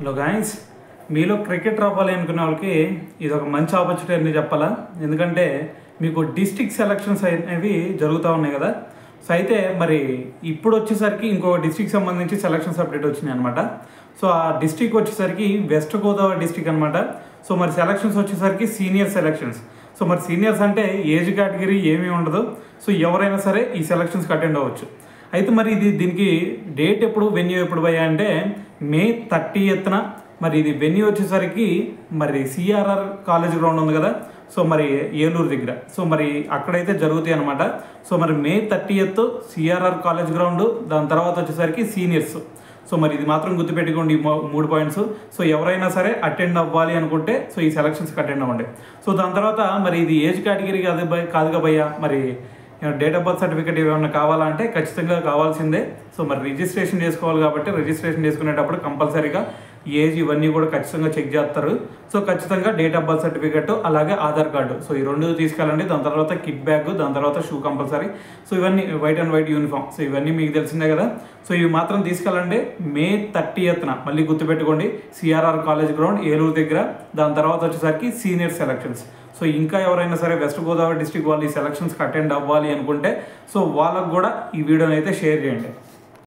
Hello guys, మీలో cricketer అవ్వాలి అనుకునే వాళ్ళకి ఇది ఒక మంచి ఆపర్చునిటీ అని చెప్పాలా. ఎందుకంటే మీకు డిస్ట్రిక్ట్ సెలక్షన్స్ అనేవి జరుగుతూ ఉన్నాయి కదా. సో అయితే మరి ఇప్పుడు వచ్చేసరికి ఇంకో డిస్ట్రిక్ట్ సంబంధించి సెలక్షన్స్ అప్డేట్ వచ్చినాయి అనమాట. సో ఆ డిస్ట్రిక్ట్ వచ్చేసరికి వెస్ట్ గోదావరి డిస్ట్రిక్ట్ అనమాట. సో మరి సెలక్షన్స్ వచ్చేసరికి సీనియర్ సెలక్షన్స్. సో మరి సీనియర్స్ అంటే ఏజ్ కేటగిరీ ఏమీ ఉండదు. సో ఎవరైనా సరే ఈ సెలక్షన్స్కి అటెండ్ అవ్వచ్చు. అయితే మరి దీనికి డేట్ ఎప్పుడు, వెన్యూ ఎప్పుడు పోయా అంటే May 30th. మరి ఇది వెన్యూ వచ్చేసరికి మరి సిఆర్ఆర్ కాలేజ్ గ్రౌండ్ ఉంది కదా, సో మరి ఏలూరు దగ్గర. సో మరి అక్కడైతే జరుగుతాయి అనమాట. సో మరి May 30th CRR college ground, దాని తర్వాత వచ్చేసరికి సీనియర్స్. సో మరి ఇది మాత్రం గుర్తుపెట్టుకోండి, 3 పాయింట్స్. సో ఎవరైనా సరే అటెండ్ అవ్వాలి అనుకుంటే సో ఈ సెలక్షన్స్కి అటెండ్ అవ్వండి. సో దాని తర్వాత మరి ఇది ఏజ్ కేటగిరీ కాదుగా భయ్యా, మరి డేట్ ఆఫ్ బర్త్ సర్టిఫికేట్ ఏమైనా కావాలంటే ఖచ్చితంగా కావాల్సిందే. సో మరి రిజిస్ట్రేషన్ చేసుకోవాలి కాబట్టి రిజిస్ట్రేషన్ చేసుకునేటప్పుడు కంపల్సరీగా ఏజ్ ఇవన్నీ కూడా ఖచ్చితంగా చెక్ చేస్తారు. సో ఖచ్చితంగా డేట్ ఆఫ్ బర్త్ సర్టిఫికేట్ అలాగే ఆధార్ కార్డు, సో ఈ 2 తీసుకెళ్ళండి. దాని తర్వాత కిట్ బ్యాగ్, దాని తర్వాత షూ కంపల్సరీ. సో ఇవన్నీ white and white uniform, so ఇవన్నీ మీకు తెలిసిందే కదా. సో ఇవి మాత్రం తీసుకెళ్ళండి. May 30th మళ్ళీ గుర్తుపెట్టుకోండి, సిఆర్ఆర్ కాలేజ్ గ్రౌండ్ ఏలూరు దగ్గర. దాని తర్వాత వచ్చేసరికి సీనియర్ సెలక్షన్స్. సో ఇంకా ఎవరైనా సరే వెస్ట్ గోదావరి డిస్ట్రిక్ట్ వాళ్ళు ఈ సెలక్షన్స్కి అటెండ్ అవ్వాలి అనుకుంటే సో వాళ్ళకు కూడా ఈ వీడియోని అయితే షేర్ చేయండి.